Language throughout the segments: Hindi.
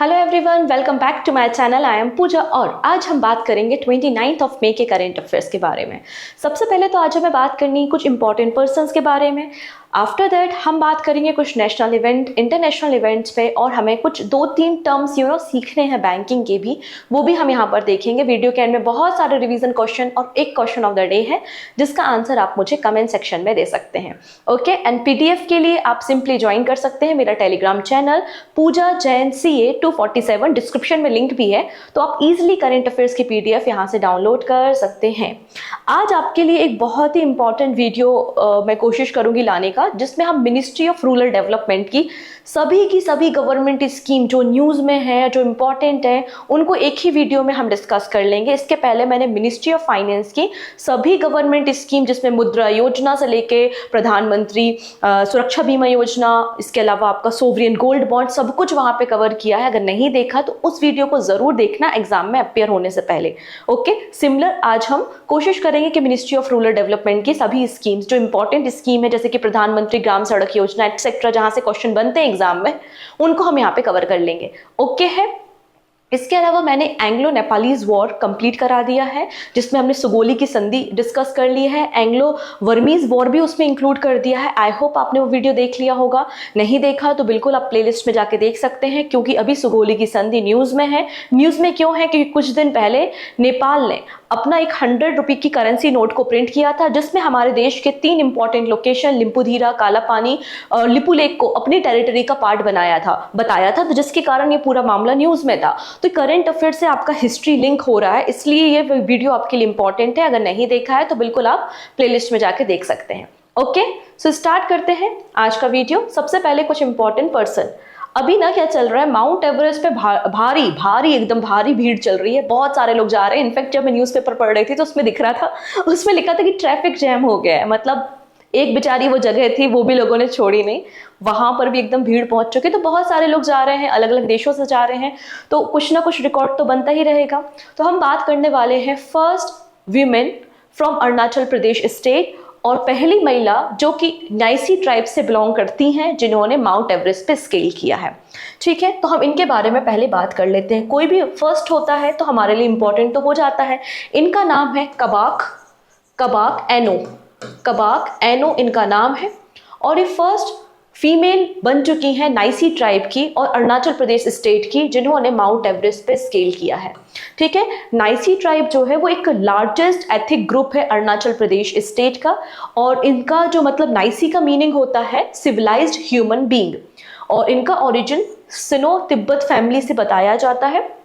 Hello everyone, welcome back to my channel. I am Pooja और आज हम बात करेंगे 29 मई के करेंट अफेयर्स के बारे में। सबसे पहले तो आज हमें बात करनी है कुछ इंपॉर्टेंट पर्सन्स के बारे में। आफ्टर दैट हम बात करेंगे कुछ नेशनल इवेंट, इंटरनेशनल इवेंट्स पे, और हमें कुछ 2-3 टर्म्स सीखने हैं बैंकिंग के भी, वो भी हम यहाँ पर देखेंगे। वीडियो के एंड में बहुत सारे रिवीजन क्वेश्चन और एक क्वेश्चन ऑफ द डे है जिसका आंसर आप मुझे कमेंट सेक्शन में दे सकते हैं। ओके, एंड पीडीएफ के लिए आप सिंपली ज्वाइन कर सकते हैं मेरा टेलीग्राम चैनल पूजा जैन CA 247, डिस्क्रिप्शन में लिंक भी है, तो आप इजिली करेंट अफेयर्स की पीडीएफ यहाँ से डाउनलोड कर सकते हैं। आज आपके लिए एक बहुत ही इंपॉर्टेंट वीडियो मैं कोशिश करूंगी लाने का, जिसमें हम मिनिस्ट्री ऑफ रूरल डेवलपमेंट की सभी गवर्नमेंट स्कीम जो न्यूज में है, जो इंपॉर्टेंट है, उनको एक ही वीडियो में हम डिस्कस कर लेंगे। इसके पहले मैंने मिनिस्ट्री ऑफ फाइनेंस की सभी गवर्नमेंट स्कीम, जिसमें मुद्रा योजना से लेके प्रधानमंत्री सुरक्षा बीमा योजना, इसके अलावा आपका सोवरियन गोल्ड बॉन्ड, सब कुछ वहां पे कवर किया है। अगर नहीं देखा तो उस वीडियो को जरूर देखना एग्जाम में अपियर होने से पहले। ओके, सिमिलर आज हम कोशिश करेंगे कि मिनिस्ट्री ऑफ रूरल डेवलपमेंट की सभी स्कीम्स जो इंपॉर्टेंट स्कीम है, जैसे कि प्रधानमंत्री ग्राम सड़क योजना एक्सेट्रा, जहां से क्वेश्चन बनते हैं एग्जाम में, उनको हम यहाँ पे कवर कर लेंगे। ओके है। इसके अलावा मैंने एंग्लो नेपालीज वॉर कंप्लीट करा दिया है, जिसमें हमने सुगोली की संधि डिस्कस कर ली है। एंग्लो वर्मीज वॉर भी उसमें इंक्लूड कर दिया है। आई होप आपने वो वीडियो देख लिया होगा। नहीं देखा तो बिल्कुल आप प्लेलिस्ट में जाके देख सकते हैं, क्योंकि अभी सुगोली की संधि न्यूज में है। न्यूज में क्यों है? क्योंकि कुछ दिन पहले नेपाल ने अपना एक 100 रुपए की करेंसी नोट को प्रिंट किया था, जिसमें हमारे देश के 3 इंपॉर्टेंट लोकेशन लिम्पुधीरा, कालापानी और लिपू लेक को अपनी टेरिटरी का पार्ट बताया था, तो जिसके कारण ये पूरा मामला न्यूज में था। तो करंट अफेयर से आपका हिस्ट्री लिंक हो रहा है, इसलिए ये वीडियो आपके लिए इंपॉर्टेंट है। अगर नहीं देखा है तो बिल्कुल आप प्लेलिस्ट में जाके देख सकते हैं। ओके, सो स्टार्ट करते हैं आज का वीडियो। सबसे पहले कुछ इंपॉर्टेंट पर्सन। अभी ना क्या चल रहा है, माउंट एवरेस्ट पे भारी एकदम भारी भीड़ चल रही है। बहुत सारे लोग जा रहे हैं। इनफैक्ट जब मैं न्यूज़पेपर पढ़ रही थी तो उसमें दिख रहा था, उसमें लिखा था कि ट्रैफिक जैम हो गया है। मतलब एक बेचारी वो जगह थी, वो भी लोगों ने छोड़ी नहीं, वहां पर भी एकदम भीड़ पहुंच चुकी। तो बहुत सारे लोग जा रहे हैं, अलग अलग देशों से जा रहे हैं, तो कुछ ना कुछ रिकॉर्ड तो बनता ही रहेगा। तो हम बात करने वाले हैं first women from Arunachal Pradesh state, और पहली महिला जो कि नाइसी ट्राइब से बिलोंग करती हैं, जिन्होंने माउंट एवरेस्ट पे स्केल किया है। ठीक है, तो हम इनके बारे में पहले बात कर लेते हैं। कोई भी फर्स्ट होता है तो हमारे लिए इंपॉर्टेंट तो हो जाता है। इनका नाम है कबाक एनो इनका नाम है, और ये फर्स्ट फीमेल बन चुकी हैं नाइसी ट्राइब की और अरुणाचल प्रदेश स्टेट की, जिन्होंने माउंट एवरेस्ट पे स्केल किया है। ठीक है, नाइसी ट्राइब जो है वो एक लार्जेस्ट एथिक ग्रुप है अरुणाचल प्रदेश स्टेट का, और इनका जो मतलब नाइसी का मीनिंग होता है सिविलाइज्ड ह्यूमन बीइंग, और इनका ओरिजिन सिनो तिब्बत फैमिली से बताया जाता है।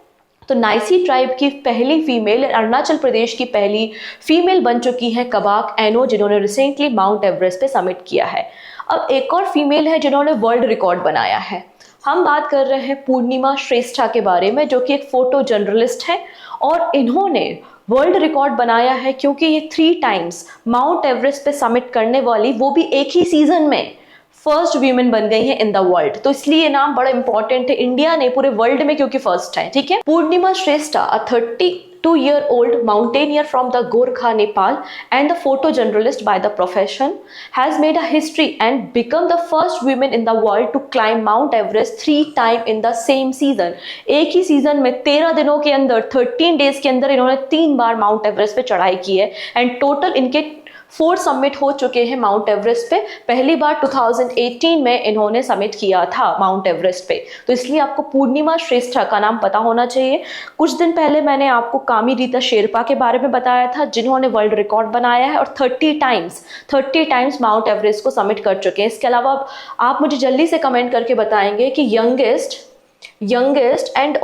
तो नाइसी ट्राइब की पहली फीमेल, अरुणाचल प्रदेश की पहली फीमेल बन चुकी है कबाक एनो, जिन्होंने रिसेंटली माउंट एवरेस्ट पे समिट किया है। अब एक और फीमेल है जिन्होंने वर्ल्ड रिकॉर्ड बनाया है। हम बात कर रहे हैं पूर्णिमा श्रेष्ठा के बारे में, जो कि एक फोटो जर्नलिस्ट है, और इन्होंने वर्ल्ड रिकॉर्ड बनाया है क्योंकि ये 3 टाइम्स माउंट एवरेस्ट पे समिट करने वाली, वो भी एक ही सीजन में, फर्स्ट वीमेन बन गई है इन द वर्ल्ड। तो इसलिए ये नाम बड़ा इंपॉर्टेंट है इंडिया ने पूरे वर्ल्ड में, क्योंकि फर्स्ट है। ठीक है, पूर्णिमा श्रेष्ठा, अ 32-year-old mountaineer from the Gorkha, Nepal, and the photojournalist by the profession, has made a history and become the first woman in the world to climb Mount Everest 3 times in the same season। एक ही सीजन में 13 दिनों के अंदर, 13 डेज के अंदर इन्होंने 3 बार माउंट एवरेस्ट पे चढ़ाई की है। एंड टोटल इनके 4 समिट हो चुके हैं माउंट एवरेस्ट पे। पहली बार 2018 में इन्होंने समिट किया था माउंट एवरेस्ट पे। तो इसलिए आपको पूर्णिमा श्रेष्ठा का नाम पता होना चाहिए। कुछ दिन पहले मैंने आपको कामी रीता शेरपा के बारे में बताया था, जिन्होंने वर्ल्ड रिकॉर्ड बनाया है और 30 टाइम्स माउंट एवरेस्ट को समिट कर चुके हैं। इसके अलावा आप मुझे जल्दी से कमेंट करके बताएंगे कि यंगेस्ट एंड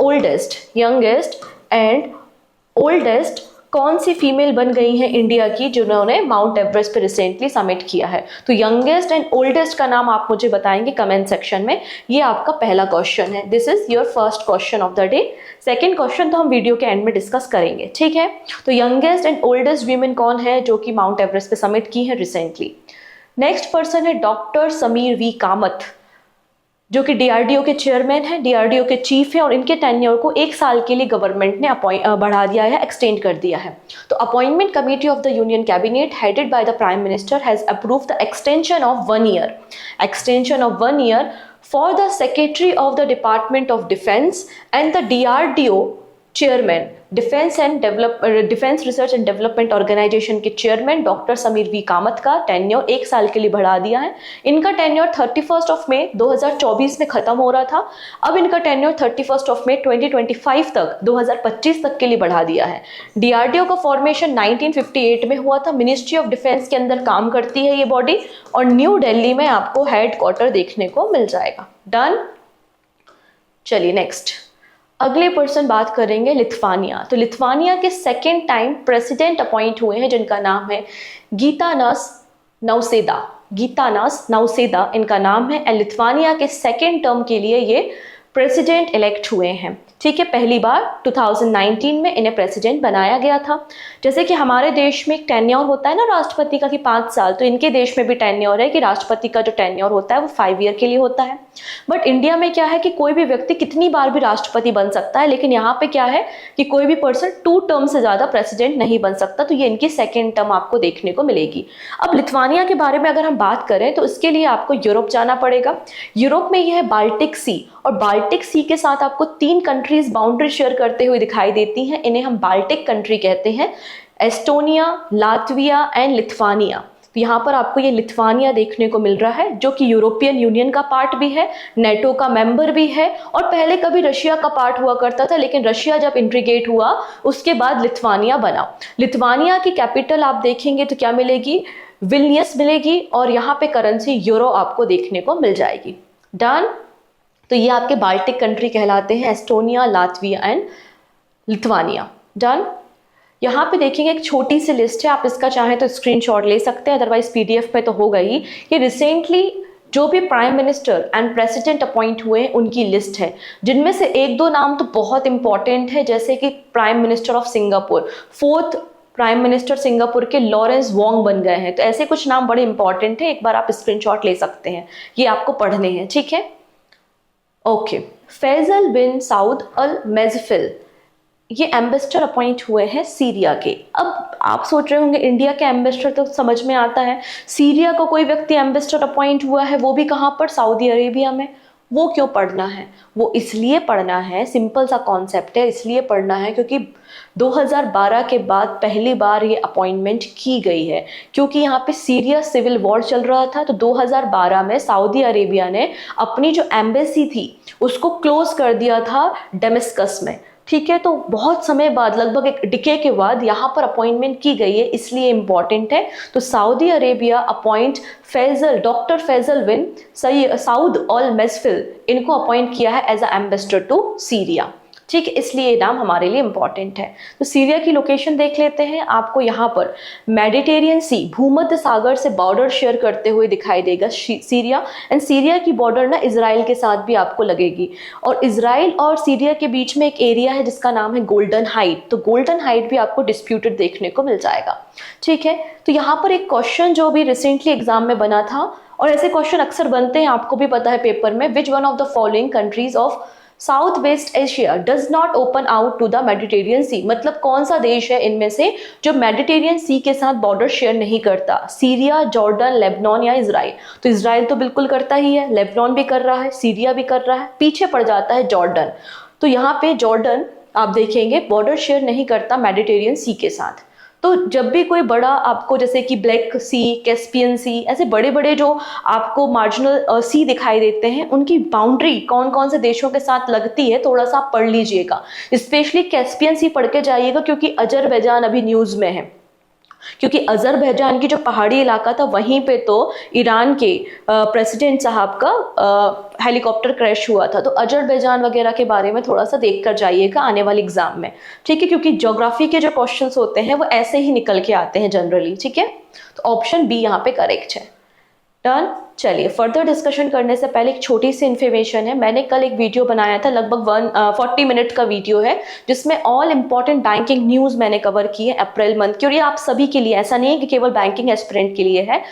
ओल्डेस्ट कौन सी फीमेल बन गई हैं इंडिया की, जिन्होंने माउंट एवरेस्ट पे रिसेंटली समिट किया है। तो यंगेस्ट एंड ओल्डेस्ट का नाम आप मुझे बताएंगे कमेंट सेक्शन में। ये आपका पहला क्वेश्चन है। This is your first question of the day. Second question तो हम वीडियो के एंड में डिस्कस करेंगे। ठीक है, तो यंगेस्ट एंड ओल्डेस्ट वीमेन कौन है जो कि माउंट एवरेस्ट पे समिट की है रिसेंटली। नेक्स्ट पर्सन है डॉक्टर समीर वी कामत, जो कि डीआरडीओ के चेयरमैन हैं, डीआरडीओ के चीफ हैं, और इनके टेन्योर को 1 साल के लिए गवर्नमेंट ने बढ़ा दिया है, एक्सटेंड कर दिया है। तो appointment committee of the union cabinet headed by the prime minister has approved the extension of 1 year for the Secretary of the Department of Defense and the DRDO Chairman, defence research and development organisation के chairman doctor Samir V Kamat का टेन्योर 1 साल के लिए बढ़ा दिया है। इनका टेन्योर 31 मई 2024 में खत्म हो रहा था, अब इनका टेन्योर 31 मई 2025 तक 2025 तक के लिए बढ़ा दिया है। डीआरडीओ का फॉर्मेशन 1958 में हुआ था, मिनिस्ट्री ऑफ डिफेंस के अंदर काम करती है ये बॉडी, और न्यू दिल्ली में आपको हेड क्वार्टर देखने को मिल जाएगा। डन। चलिए नेक्स्ट अगले पर्सन बात करेंगे लिथुआनिया। तो लिथुआनिया के सेकेंड टाइम प्रेसिडेंट अपॉइंट हुए हैं जिनका नाम है गीतानास नाउसेदा इनका नाम है, एंड लिथुआनिया के सेकेंड टर्म के लिए ये प्रेसिडेंट इलेक्ट हुए हैं। ठीक है, पहली बार 2019 में इन्हें प्रेसिडेंट बनाया गया था। जैसे कि हमारे देश में एक टेन्योर होता है ना राष्ट्रपति का कि 5 साल, तो इनके देश में भी टेन्योर है कि राष्ट्रपति का जो टेन्योर होता है वो 5 ईयर के लिए होता है। बट इंडिया में क्या है कि कोई भी व्यक्ति कितनी बार भी राष्ट्रपति बन सकता है, लेकिन यहाँ पे क्या है कि कोई भी पर्सन 2 टर्म से ज्यादा प्रेसिडेंट नहीं बन सकता, तो ये इनकी सेकेंड टर्म आपको देखने को मिलेगी। अब लिथुआनिया के बारे में अगर हम बात करें तो इसके लिए आपको यूरोप जाना पड़ेगा। यूरोप में यह है बाल्टिक सी, और बाल्टिक सी के साथ आपको 3 कंट्रीज बाउंड्री शेयर करते हुए दिखाई देती हैं, इन्हें हम बाल्टिक कंट्री कहते हैं, एस्टोनिया, लातविया एंड लिथुआनिया। तो यहाँ पर आपको ये लिथुआनिया देखने को मिल रहा है जो कि यूरोपियन यूनियन का पार्ट भी है, नेटो का मेंबर भी है, और पहले कभी रशिया का पार्ट हुआ करता था, लेकिन रशिया जब इंटीग्रेट हुआ उसके बाद लिथुआनिया बना। लिथुआनिया की कैपिटल आप देखेंगे तो क्या मिलेगी, विल्नियस मिलेगी, और यहाँ पे करेंसी यूरो आपको देखने को मिल जाएगी। डन। तो ये आपके बाल्टिक कंट्री कहलाते हैं, Estonia, Latvia and Lithuania. Done. यहाँ पे देखेंगे एक छोटी सी लिस्ट है, आप इसका चाहें तो स्क्रीनशॉट ले सकते हैं, अदरवाइज पीडीएफ में तो होगा ही। ये रिसेंटली जो भी prime minister and president appoint हुए हैं उनकी लिस्ट है, जिनमें से 1-2 नाम तो बहुत इंपॉर्टेंट है, जैसे कि prime minister of Singapore, 4th prime minister Singapore के लॉरेंस वोंग बन गए हैं। तो ऐसे कुछ नाम बड़े इंपॉर्टेंट है, एक बार आप स्क्रीनशॉट ले सकते हैं, ये आपको पढ़ने हैं। ठीक है, okay. Faizal bin Saud al मेज़फिल ये एम्बेसडर अपॉइंट हुए हैं सीरिया के। अब आप सोच रहे होंगे इंडिया के एम्बेसडर तो समझ में आता है, सीरिया का कोई व्यक्ति एम्बेसडर अपॉइंट हुआ है, वो भी कहाँ पर, सऊदी अरेबिया में। वो क्यों पढ़ना है, वो इसलिए पढ़ना है, सिंपल सा कॉन्सेप्ट है, इसलिए पढ़ना है क्योंकि 2012 के बाद पहली बार ये अपॉइंटमेंट की गई है, क्योंकि यहाँ पे सीरिया सिविल वॉर चल रहा था। तो 2012 में सऊदी अरेबिया ने अपनी जो एम्बेसी थी उसको क्लोज कर दिया था डैमेस्कस में। ठीक है, तो बहुत समय बाद, लगभग एक डिके के बाद यहाँ पर अपॉइंटमेंट की गई है, इसलिए इंपॉर्टेंट है। तो Saudi Arabia appoint doctor Faisal bin Saud al Mezfil इनको अपॉइंट किया है as a ambassador to Syria. ठीक है, इसलिए ये नाम हमारे लिए इंपॉर्टेंट है। तो सीरिया की लोकेशन देख लेते हैं, आपको यहाँ पर मेडिटेरियन सी, भूमध्य सागर से बॉर्डर शेयर करते हुए दिखाई देगा सीरिया, एंड सीरिया की बॉर्डर ना इजराइल के साथ भी आपको लगेगी, और इजराइल और सीरिया के बीच में एक एरिया है जिसका नाम है गोल्डन हाइट। तो गोल्डन हाइट भी आपको डिस्प्यूटेड देखने को मिल जाएगा। ठीक है, तो यहाँ पर एक क्वेश्चन जो भी रिसेंटली एग्जाम में बना था, और ऐसे क्वेश्चन अक्सर बनते हैं, आपको भी पता है पेपर में, which one of the following countries of south west Asia does not open out to the Mediterranean sea, मतलब कौन सा देश है इनमें से जो मेडिटेरियन सी के साथ बॉर्डर शेयर नहीं करता, सीरिया, जॉर्डन, लेबनान या इजराइल। तो इजराइल तो बिल्कुल करता ही है, लेबनान भी कर रहा है, सीरिया भी कर रहा है, पीछे पड़ जाता है जॉर्डन। तो यहाँ पे जॉर्डन आप देखेंगे बॉर्डर शेयर नहीं करता मेडिटेरियन सी के साथ। तो जब भी कोई बड़ा आपको, जैसे कि ब्लैक सी, कैस्पियन सी, ऐसे बड़े बड़े जो आपको मार्जिनल सी दिखाई देते हैं, उनकी बाउंड्री कौन कौन से देशों के साथ लगती है थोड़ा सा आप पढ़ लीजिएगा। स्पेशली कैस्पियन सी पढ़ के जाइएगा, क्योंकि अजरबैजान अभी न्यूज़ में है, क्योंकि अजरबैजान की जो पहाड़ी इलाका था वहीं पे तो ईरान के प्रेसिडेंट साहब का हेलीकॉप्टर क्रैश हुआ था। तो अजरबैजान वगैरह के बारे में थोड़ा सा देख कर जाइएगा आने वाले एग्जाम में। ठीक है, क्योंकि ज्योग्राफी के जो क्वेश्चंस होते हैं वो ऐसे ही निकल के आते हैं जनरली। ठीक है, तो ऑप्शन बी यहाँ पे करेक्ट है। डन। चलिए फर्दर डिस्कशन करने से पहले एक छोटी सी इन्फॉर्मेशन है। मैंने कल एक वीडियो बनाया था, लगभग 40 मिनट का वीडियो है, जिसमें ऑल इंपॉर्टेंट बैंकिंग न्यूज़ मैंने कवर की है अप्रैल मंथ की, और ये आप सभी के लिए, ऐसा नहीं है कि केवल बैंकिंग एस्पिरेंट के लिए है।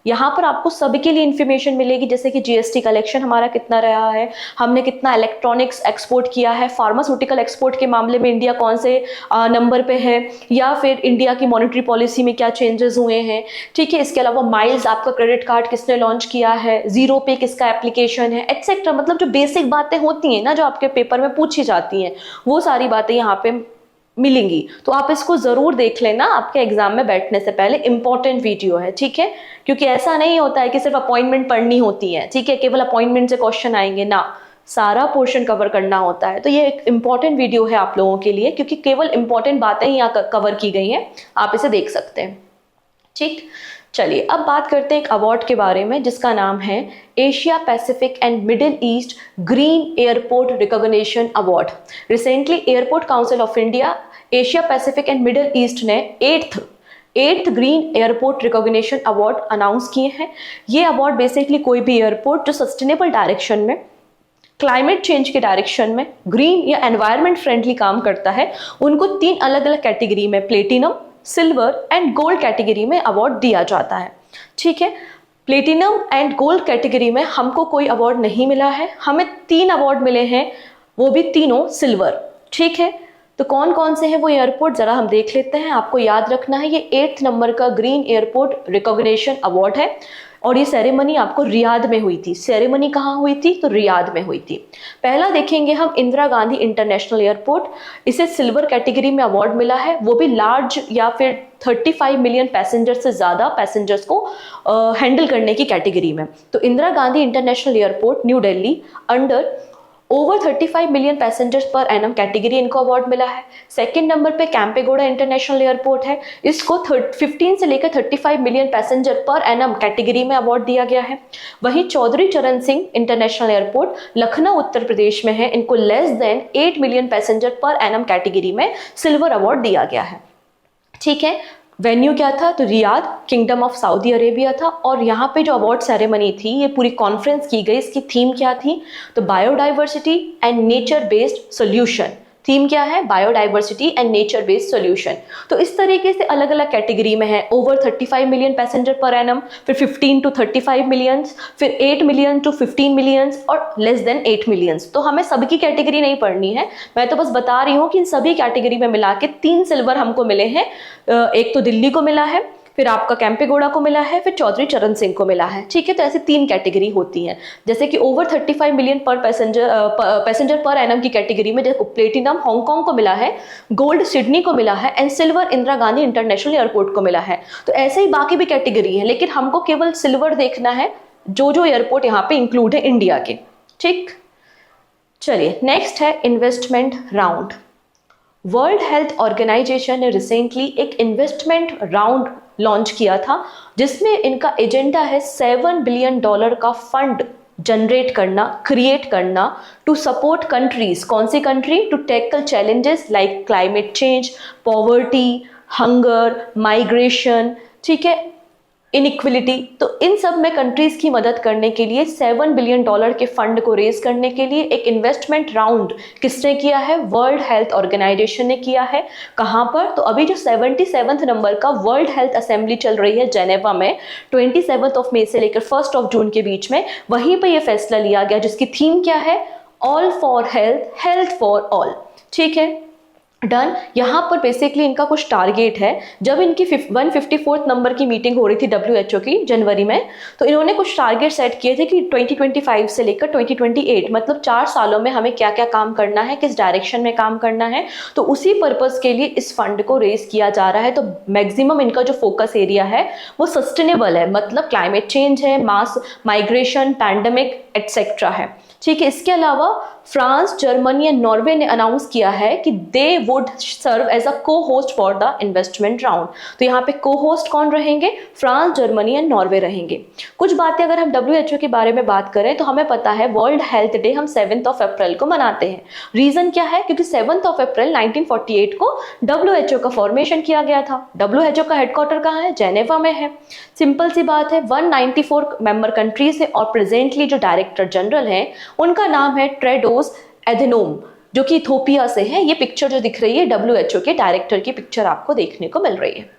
यहाँ पर आपको सबके लिए इन्फॉर्मेशन मिलेगी, जैसे कि जीएसटी कलेक्शन हमारा कितना रहा है, हमने कितना इलेक्ट्रॉनिक्स एक्सपोर्ट किया है, फार्मास्यूटिकल एक्सपोर्ट के मामले में इंडिया कौन से नंबर पे है, या फिर इंडिया की मॉनेटरी पॉलिसी में क्या चेंजेस हुए हैं, ठीक है। इसके अलावा माइल्स आपका क्रेडिट कार्ड किसने लॉन्च किया है, जीरो पे किसका एप्लीकेशन है, एटसेट्रा। मतलब जो बेसिक बातें होती हैं ना, जो आपके पेपर में पूछी जाती हैं, वो सारी बातें यहाँ पे मिलेंगी। तो आप इसको जरूर देख लेना, आपके एग्जाम में बैठने से पहले इंपॉर्टेंट वीडियो है, ठीक है। क्योंकि ऐसा नहीं होता है कि सिर्फ अपॉइंटमेंट पढ़नी होती है, ठीक है, केवल अपॉइंटमेंट से क्वेश्चन आएंगे ना, सारा पोर्शन कवर करना होता है। तो ये एक इंपॉर्टेंट वीडियो है आप लोगों के लिए, क्योंकि केवल इंपॉर्टेंट बातें ही यहाँ कवर की गई हैं, आप इसे देख सकते हैं, ठीक। चलिए अब बात करते हैं एक अवार्ड के बारे में, जिसका नाम है Asia Pacific and middle east green airport recognition award. Recently airport council of India Asia Pacific and middle east ने 8th green airport recognition award announce किए हैं। ये अवार्ड बेसिकली कोई भी एयरपोर्ट जो सस्टेनेबल डायरेक्शन में, क्लाइमेट चेंज के डायरेक्शन में, ग्रीन या एनवायरमेंट फ्रेंडली काम करता है, उनको 3 अलग अलग कैटेगरी में, platinum, silver and gold category में अवार्ड दिया जाता है, ठीक है। प्लेटिनम एंड गोल्ड कैटेगरी में हमको कोई अवार्ड नहीं मिला है, हमें 3 अवार्ड मिले हैं, वो भी तीनों सिल्वर, ठीक है। तो कौन कौन से हैं वो एयरपोर्ट जरा हम देख लेते हैं। आपको याद रखना है ये 8th नंबर का ग्रीन एयरपोर्ट रिकॉग्निशन अवार्ड है, और ये सेरेमनी आपको रियाद में हुई थी। सेरेमनी कहाँ हुई थी? तो रियाद में हुई थी। पहला देखेंगे हम इंदिरा गांधी इंटरनेशनल एयरपोर्ट, इसे सिल्वर कैटेगरी में अवार्ड मिला है, वो भी लार्ज या फिर 35 मिलियन पैसेंजर से ज़्यादा पैसेंजर्स को हैंडल करने की कैटेगरी में। तो Indira Gandhi international airport new Delhi under over 35 million passengers per annum category इनको अवार्ड मिला है। सेकंड नंबर पे कैंपेगौड़ा इंटरनेशनल एयरपोर्ट है, इसको 15 से लेकर 35 million passenger per annum category में अवार्ड दिया गया है। वहीं चौधरी चरण सिंह इंटरनेशनल एयरपोर्ट लखनऊ उत्तर प्रदेश में है, इनको less than 8 million passenger per annum category में सिल्वर अवार्ड दिया गया है, ठीक है। वेन्यू क्या था? तो Riyadh, kingdom of Saudi Arabia था। और यहाँ पे जो अवार्ड सेरेमनी थी, ये पूरी कॉन्फ्रेंस की गई, इसकी थीम क्या थी? तो biodiversity and nature based solution. Theme क्या है? Biodiversity and nature based solution. तो इस तरीके से अलग अलग कैटेगरी में है, over 35 million passenger per annum, फिर 15 to 35 मिलियंस, फिर 8 मिलियन to 15 मिलियंस और लेस देन 8 मिलियंस। तो हमें सबकी कैटेगरी नहीं पढ़नी है, मैं तो बस बता रही हूँ कि इन सभी कैटेगरी में मिला के 3 सिल्वर हमको मिले हैं। एक तो दिल्ली को मिला है, फिर आपका कैंपेगौड़ा को मिला है, फिर चौधरी चरण सिंह को मिला है, ठीक है। तो ऐसे 3 कैटेगरी होती हैं, जैसे कि ओवर 35 मिलियन पर पैसेंजर पर एनम की कैटेगरी में जैसे प्लेटिनम हांगकांग को मिला है, गोल्ड सिडनी को मिला है and silver Indira Gandhi international airport को मिला है। तो ऐसे ही बाकी भी कैटेगरी है, लेकिन हमको केवल सिल्वर देखना है, जो एयरपोर्ट यहाँ पे इंक्लूड है इंडिया के, ठीक। चलिए नेक्स्ट है investment round. World health organisation ने रिसेंटली एक इन्वेस्टमेंट राउंड लॉन्च किया था, जिसमें इनका एजेंडा है $7 बिलियन का फंड जनरेट करना, क्रिएट करना टू सपोर्ट कंट्रीज। कौन सी country? To tackle challenges like climate change, poverty, hunger, migration, ठीक है, इनइक्वलिटी। तो इन सब में कंट्रीज की मदद करने के लिए $7 बिलियन के फंड को रेज करने के लिए एक इन्वेस्टमेंट राउंड किसने किया है? वर्ल्ड हेल्थ ऑर्गेनाइजेशन ने किया है। कहाँ पर? तो अभी जो 77th नंबर का वर्ल्ड हेल्थ असेंबली चल रही है जेनेवा में, 27 मई से लेकर 1 जून के बीच में, वहीं पर यह फैसला लिया गया, जिसकी थीम क्या है? All for health, health for all, ठीक है, डन। यहाँ पर बेसिकली इनका कुछ टारगेट है। जब इनकी 154th नंबर की मीटिंग हो रही थी WHO की जनवरी में, तो इन्होंने कुछ टारगेट सेट किए थे कि 2025 से लेकर 2028, मतलब 4 सालों में हमें क्या क्या काम करना है, किस डायरेक्शन में काम करना है। तो उसी पर्पस के लिए इस फंड को रेज किया जा रहा है। तो मैक्सिमम इनका जो फोकस एरिया है वो सस्टेनेबल है, मतलब क्लाइमेट चेंज है, मास माइग्रेशन, पैंडेमिक एटसेट्रा है, ठीक है। इसके अलावा फ्रांस, जर्मनी एंड नॉर्वे ने अनाउंस किया है कि they would serve as a co host for the investment round. तो यहाँ पे को होस्ट कौन रहेंगे? फ्रांस, जर्मनी एंड नॉर्वे रहेंगे। कुछ बातें अगर हम WHO के बारे में बात करें तो हमें पता है वर्ल्ड हेल्थ डे हम 7 अप्रैल को मनाते हैं। रीजन क्या है? क्योंकि 7 अप्रैल 1948 को WHO का फॉर्मेशन किया गया था। WHO का हेडक्वार्टर कहाँ है? जेनेवा में है। सिंपल सी बात है, 194 मेंबर कंट्रीज है और प्रेजेंटली जो डायरेक्टर जनरल हैं उनका नाम है टेड्रोस एधेनोम, जो कि इथोपिया से है। ये पिक्चर जो दिख रही है WHO के डायरेक्टर की पिक्चर आपको देखने को मिल रही है,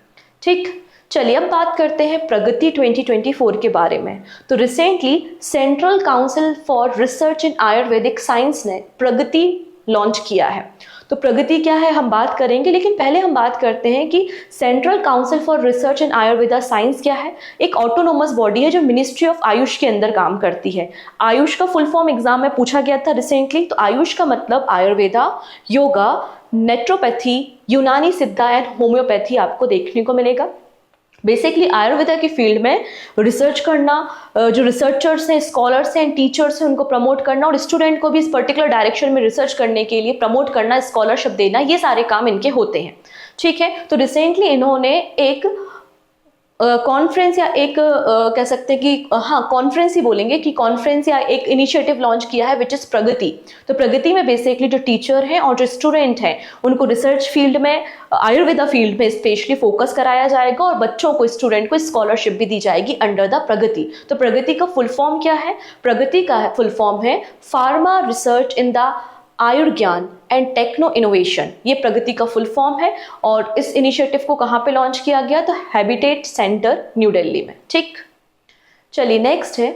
ठीक। चलिए अब बात करते हैं प्रगति 2024 के बारे में। तो recently central council for research in Ayurvedic science ने प्रगति लॉन्च किया है। तो प्रगति क्या है हम बात करेंगे, लेकिन पहले हम बात करते हैं कि central council for research in Ayurveda science क्या है। एक ऑटोनोमस बॉडी है जो मिनिस्ट्री ऑफ आयुष के अंदर काम करती है। आयुष का फुल फॉर्म एग्जाम में पूछा गया था रिसेंटली। तो आयुष का मतलब आयुर्वेदा, योगा, नेट्रोपैथी, यूनानी सिद्धा एंड होम्योपैथी आपको देखने को मिलेगा। बेसिकली आयुर्वेदा की फील्ड में रिसर्च करना, जो रिसर्चर्स हैं, स्कॉलर्स हैं, टीचर्स हैं, उनको प्रमोट करना और स्टूडेंट को भी इस पर्टिकुलर डायरेक्शन में रिसर्च करने के लिए प्रमोट करना, स्कॉलरशिप देना, ये सारे काम इनके होते हैं। ठीक है। तो रिसेंटली इन्होंने एक कॉन्फ्रेंस या एक कह सकते हैं कि कॉन्फ्रेंस ही बोलेंगे कि कॉन्फ्रेंस या एक इनिशिएटिव लॉन्च किया है विच इज प्रगति। तो प्रगति में बेसिकली जो टीचर हैं और जो स्टूडेंट हैं उनको रिसर्च फील्ड में, आयुर्वेदा फील्ड में स्पेशली फोकस कराया जाएगा और बच्चों को, स्टूडेंट को स्कॉलरशिप भी दी जाएगी अंडर द प्रगति। तो प्रगति का फुल फॉर्म क्या है? प्रगति का फुल फॉर्म है pharma research in the Ayurgyan and techno innovation. ये प्रगति का फुल फॉर्म है और इस इनिशिएटिव को कहाँ पे लॉन्च किया गया? तो हैबिटेट सेंटर न्यू दिल्ली में। ठीक, चलिए नेक्स्ट है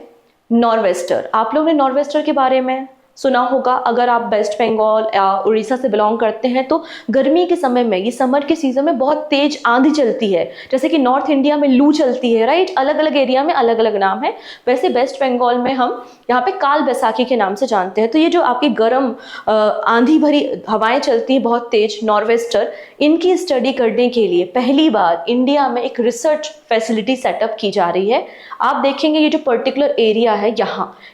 नॉर्वेस्टर। आप लोगों ने नॉर्वेस्टर के बारे में सुना होगा। अगर आप वेस्ट बंगाल या उड़ीसा से बिलोंग करते हैं तो गर्मी के समय में, ये समर के सीजन में बहुत तेज आंधी चलती है। जैसे कि नॉर्थ इंडिया में लू चलती है, राइट। अलग अलग एरिया में अलग अलग नाम है। वैसे वेस्ट बंगाल में हम यहाँ पे काल बैसाखी के नाम से जानते हैं। तो ये जो आपकी गर्म आंधी भरी हवाएं चलती है बहुत तेज, नॉर्वेस्टर, इनकी स्टडी करने के लिए पहली बार इंडिया में एक रिसर्च फैसिलिटी सेटअप की जा रही है। आप देखेंगे ये जो पर्टिकुलर एरिया है,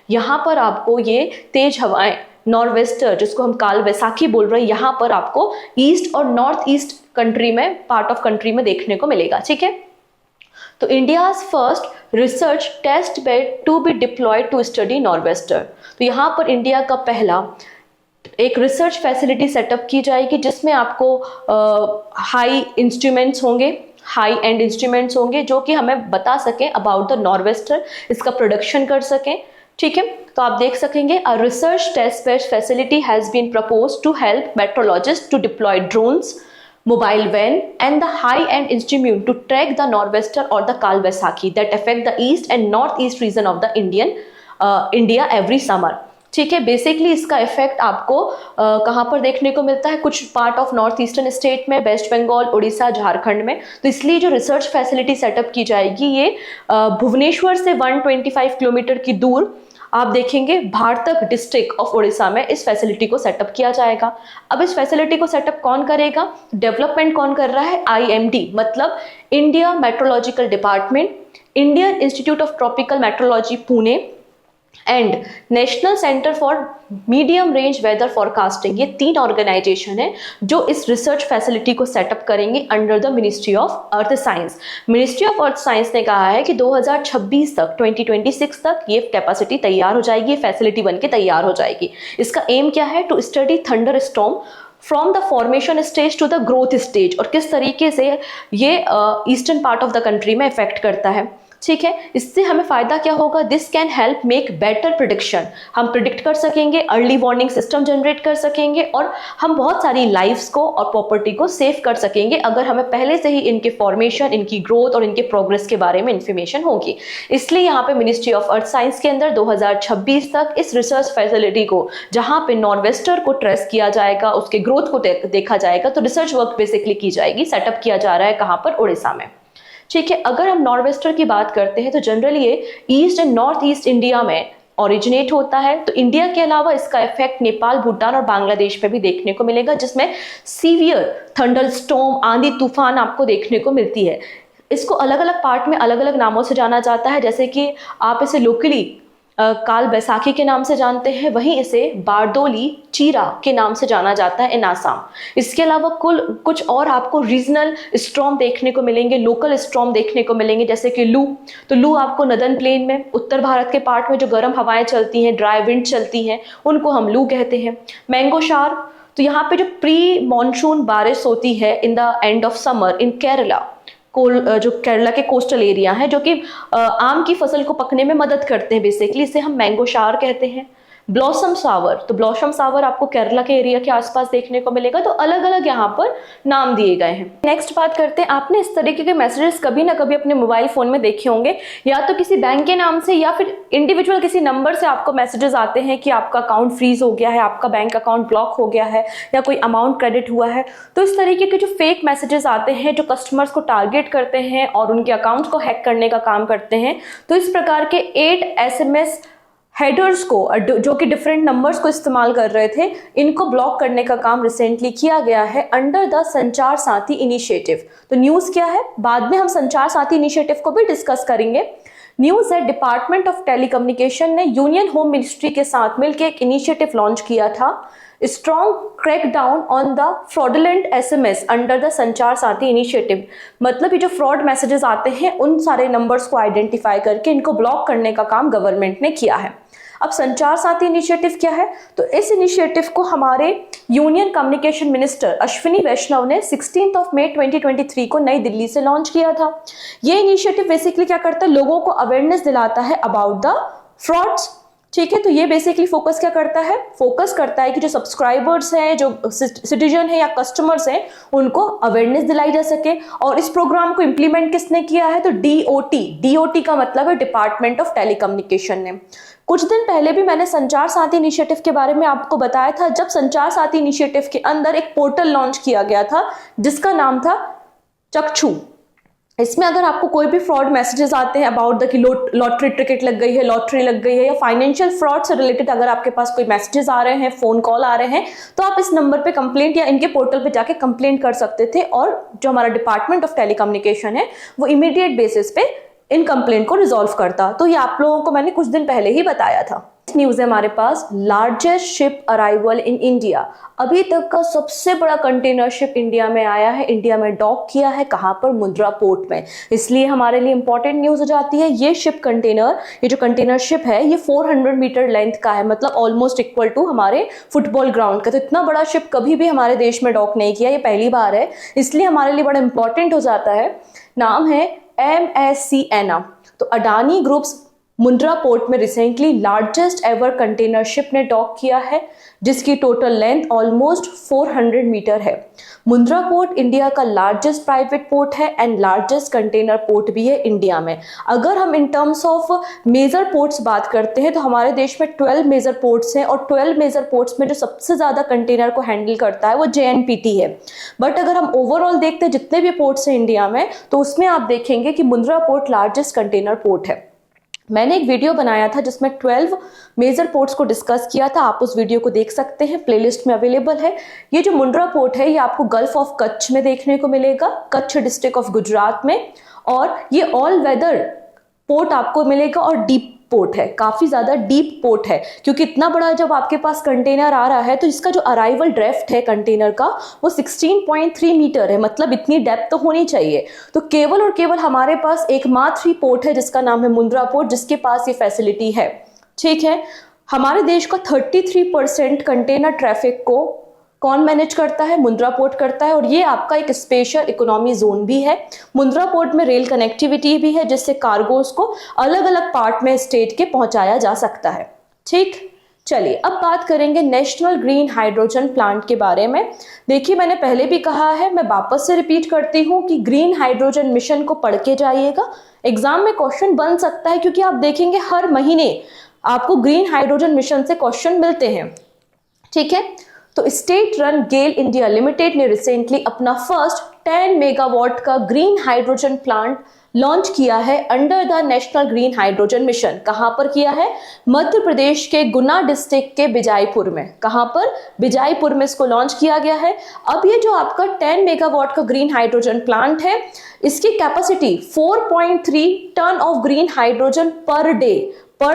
यहाँ पर आपको ये तेज हवाएं, नॉर्वेस्टर जिसको हम काल बैसाखी बोल रहे हैं, यहाँ पर आपको ईस्ट और नॉर्थ ईस्ट कंट्री में, पार्ट ऑफ कंट्री में देखने को मिलेगा। ठीक है। तो India's first research test bed to be deployed to study norwester. तो यहाँ पर इंडिया का पहला एक रिसर्च फैसिलिटी सेटअप की जाएगी जिसमें आपको हाई इंस्ट्रूमेंट्स होंगे, हाई एंड इंस्ट्रूमेंट्स होंगे जो कि हमें बता सकें अबाउट द नॉर्वेस्टर, इसका प्रोडक्शन कर सकें। ठीक है। तो आप देख सकेंगे a research test bed facility has been proposed to help meteorologist to deploy drones, mobile van and the high-end instrument to track the nor'wester or the Kal Baisakhi that affect the east and northeast region of the India every summer। ठीक है। बेसिकली इसका इफेक्ट आपको कहाँ पर देखने को मिलता है? कुछ part of north eastern state में, वेस्ट बंगाल, उड़ीसा, झारखंड में। तो इसलिए जो रिसर्च फैसिलिटी सेटअप की जाएगी ये भुवनेश्वर से 125 किलोमीटर की दूर आप देखेंगे भारतक डिस्ट्रिक्ट ऑफ उड़ीसा में इस फैसिलिटी को सेटअप किया जाएगा। अब इस फैसिलिटी को सेटअप कौन करेगा? डेवलपमेंट कौन कर रहा है? IMD मतलब India meteorological department, Indian institute of tropical meteorology Pune and national centre for medium range weather forecasting. ये 3 ऑर्गेनाइजेशन है जो इस रिसर्च फैसिलिटी को सेटअप करेंगे under the ministry of earth science. Ministry of earth science ने कहा है कि 2026 तक, 2026 तक ये कैपेसिटी तैयार हो जाएगी, ये फैसिलिटी बन के तैयार हो जाएगी। इसका एम क्या है? To study thunder storm from the formation stage to the growth stage, और किस तरीके से ये eastern part of the country में इफेक्ट करता है। ठीक है। इससे हमें फायदा क्या होगा? This can help make better prediction. हम प्रिडिक्ट कर सकेंगे, अर्ली वार्निंग सिस्टम जनरेट कर सकेंगे और हम बहुत सारी लाइफ्स को और प्रॉपर्टी को सेव कर सकेंगे अगर हमें पहले से ही इनके फॉर्मेशन, इनकी ग्रोथ और इनके प्रोग्रेस के बारे में इंफॉर्मेशन होगी। इसलिए यहाँ पे मिनिस्ट्री ऑफ अर्थ साइंस के अंदर 2026 तक इस रिसर्च फैसिलिटी को, जहाँ पे नॉर्वेस्टर को ट्रेस किया जाएगा, उसके ग्रोथ को देखा जाएगा, तो रिसर्च वर्क बेसिकली की जाएगी। सेटअप किया जा रहा है कहाँ पर? उड़ीसा में। ठीक है। अगर हम नॉर्वेस्टर की बात करते हैं तो जनरली ये east and north east India में ओरिजिनेट होता है। तो इंडिया के अलावा इसका इफेक्ट नेपाल, भूटान और बांग्लादेश में भी देखने को मिलेगा, जिसमें सीवियर थंडर स्टॉर्म, आंधी तूफान आपको देखने को मिलती है। इसको अलग अलग पार्ट में अलग अलग नामों से जाना जाता है। जैसे कि आप इसे लोकली काल बैसाखी के नाम से जानते हैं, वहीं इसे बारदोली चीरा के नाम से जाना जाता है इन आसाम। इसके अलावा कुछ और आपको रीजनल स्टॉर्म देखने को मिलेंगे, लोकल स्टॉर्म देखने को मिलेंगे, जैसे कि लू। तो लू आपको नदर्न प्लेन में, उत्तर भारत के पार्ट में जो गर्म हवाएं चलती हैं, ड्राई विंड चलती हैं, उनको हम लू कहते हैं। मैंगो शार, तो यहाँ पे जो प्री मॉनसून बारिश होती है in the end of summer in Kerala, जो केरला के कोस्टल एरिया है, जो कि आम की फसल को पकने में मदद करते हैं बेसिकली, इसे हम मैंगो शार कहते हैं। ब्लॉसम सावर, तो ब्लॉसम सावर आपको केरला के एरिया के आसपास देखने को मिलेगा। तो अलग अलग यहाँ पर नाम दिए गए हैं। नेक्स्ट बात करते हैं, आपने इस तरीके के मैसेजेस कभी ना कभी अपने मोबाइल फोन में देखे होंगे, या तो किसी बैंक के नाम से या फिर इंडिविजुअल किसी नंबर से आपको मैसेजेस आते हैं कि आपका अकाउंट फ्रीज हो गया है, आपका बैंक अकाउंट ब्लॉक हो गया है, या कोई अमाउंट क्रेडिट हुआ है। तो इस तरीके के जो फेक मैसेजेस आते हैं जो कस्टमर्स को टारगेट करते हैं और उनके अकाउंट्स को हैक करने का काम करते हैं, तो इस प्रकार के 8 SMS हेडर्स को जो कि डिफरेंट नंबर्स को इस्तेमाल कर रहे थे, इनको ब्लॉक करने का काम रिसेंटली किया गया है अंडर द संचार साथी इनिशिएटिव। तो न्यूज़ क्या है, बाद में हम संचार साथी इनिशिएटिव को भी डिस्कस करेंगे। न्यूज़ है डिपार्टमेंट ऑफ टेलीकम्युनिकेशन ने यूनियन होम मिनिस्ट्री के साथ मिलकर एक इनिशिएटिव लॉन्च किया था, strong crackdown on the fraudulent SMS under the संचार साथी इनिशिएटिव। मतलब ये जो फ्रॉड मैसेजेस आते हैं उन सारे नंबर्स को आइडेंटिफाई करके इनको ब्लॉक करने का काम गवर्नमेंट ने किया है। अब संचार साथी इनिशिएटिव क्या है, तो इस इनिशिएटिव को हमारे यूनियन कम्युनिकेशन मिनिस्टर अश्विनी वैष्णव ने 16 मई 2023 को नई दिल्ली से लॉन्च किया था। ये इनिशिएटिव बेसिकली क्या करता है, लोगों को अवेयरनेस दिलाता है अबाउट द फ्रॉड्स। ठीक है, तो ये बेसिकली फोकस क्या करता है, फोकस करता है कि जो सब्सक्राइबर्स हैं, जो सिटीजन है या कस्टमर्स हैं, उनको अवेयरनेस दिलाई जा सके। और इस प्रोग्राम को इंप्लीमेंट किसने किया है, तो DOT का मतलब है डिपार्टमेंट ऑफ टेलीकम्युनिकेशन ने। कुछ दिन पहले भी मैंने संचार साथी इनिशिएटिव के बारे में आपको बताया था, जब संचार साथी इनिशिएटिव के अंदर एक पोर्टल लॉन्च किया गया था जिसका नाम था चक्षु। इसमें अगर आपको कोई भी फ्रॉड मैसेजेस आते हैं अबाउट द कि लॉटरी टिकट लग गई है, लॉटरी लग गई है, या फाइनेंशियल फ्रॉड से रिलेटेड अगर आपके पास कोई मैसेजेस आ रहे हैं, फोन कॉल आ रहे हैं, तो आप इस नंबर पे कंप्लेंट या इनके पोर्टल पे जाके कंप्लेंट कर सकते थे, और जो हमारा डिपार्टमेंट ऑफ टेलीकम्युनिकेशन है वो इमीडिएट बेसिस पे इन कंप्लेंट को रिजॉल्व करता। तो ये आप लोगों को मैंने कुछ दिन पहले ही बताया था। न्यूज़ है हमारे पास, largest ship arrival in India. अभी तक का सबसे बड़ा कंटेनर शिप इंडिया में आया है, इंडिया में डॉक किया है। कहाँ पर, मुंद्रा पोर्ट में। इसलिए हमारे लिए इंपॉर्टेंट न्यूज़ हो जाती है। ये शिप कंटेनर, ये जो कंटेनर शिप है, ये 400 मीटर लेंथ का है, मतलब ऑलमोस्ट इक्वल टू हमारे फुटबॉल ग्राउंड का। तो इतना बड़ा शिप कभी भी हमारे देश में डॉक नहीं किया, ये पहली बार है, इसलिए हमारे लिए बड़ा इंपॉर्टेंट हो जाता है। नाम है MSC एना। तो अडानी ग्रुप्स मुंद्रा पोर्ट में recently largest ever container ship ने डॉक किया है, जिसकी टोटल लेंथ ऑलमोस्ट 400 मीटर है। मुंद्रा पोर्ट इंडिया का लार्जेस्ट प्राइवेट पोर्ट है एंड लार्जेस्ट कंटेनर पोर्ट भी है इंडिया में। अगर हम in terms of major ports बात करते हैं तो हमारे देश में 12 मेजर पोर्ट्स हैं, और 12 मेजर पोर्ट्स में जो सबसे ज़्यादा कंटेनर को हैंडल करता है वो JNPT है। बट अगर हम ओवरऑल देखते हैं जितने भी पोर्ट्स हैं इंडिया में, तो उसमें आप देखेंगे कि Mundra port largest container port है। मैंने एक वीडियो बनाया था जिसमें 12 मेजर पोर्ट्स को डिस्कस किया था, आप उस वीडियो को देख सकते हैं, प्लेलिस्ट में अवेलेबल है। ये जो मुंद्रा पोर्ट है ये आपको गल्फ ऑफ कच्छ में देखने को मिलेगा, कच्छ डिस्ट्रिक्ट ऑफ गुजरात में, और ये ऑल वेदर पोर्ट आपको मिलेगा और डीप पोर्ट है, काफ़ी ज़्यादा डीप पोर्ट है, क्योंकि इतना बड़ा जब आपके पास कंटेनर आ रहा है तो इसका जो अराइवल ड्रेफ्ट है कंटेनर का वो 16.3 मीटर है, मतलब इतनी डेप्थ तो होनी चाहिए। तो केवल और केवल हमारे पास एकमात्र ही पोर्ट है जिसका नाम है मुंद्रा पोर्ट, जिसके पास ये फैसिलिटी है। ठीक है, हमारे देश का 33% कंटेनर ट्रैफिक को कौन मैनेज करता है, मुंद्रा पोर्ट करता है, और ये आपका एक स्पेशल इकोनॉमी जोन भी है। मुंद्रा पोर्ट में रेल कनेक्टिविटी भी है, जिससे कार्गोस को अलग अलग पार्ट में स्टेट के पहुंचाया जा सकता है। ठीक, चलिए अब बात करेंगे नेशनल ग्रीन हाइड्रोजन प्लांट के बारे में। देखिए, मैंने पहले भी कहा है, मैं वापस से रिपीट करती हूँ कि ग्रीन हाइड्रोजन मिशन को पढ़ के जाइएगा, एग्जाम में क्वेश्चन बन सकता है, क्योंकि आप देखेंगे हर महीने आपको ग्रीन हाइड्रोजन मिशन से क्वेश्चन मिलते हैं। ठीक है, तो स्टेट रन गेल इंडिया लिमिटेड ने रिसेंटली अपना फर्स्ट 10 मेगावाट का ग्रीन हाइड्रोजन प्लांट लॉन्च किया है under the national green hydrogen mission. कहां पर किया है, मध्य प्रदेश के गुना डिस्ट्रिक्ट के बिजाईपुर में। कहां पर, बिजाईपुर में इसको लॉन्च किया गया है। अब ये जो आपका 10 मेगावाट का ग्रीन हाइड्रोजन प्लांट है, इसकी capacity 4.3 tonne of green hydrogen per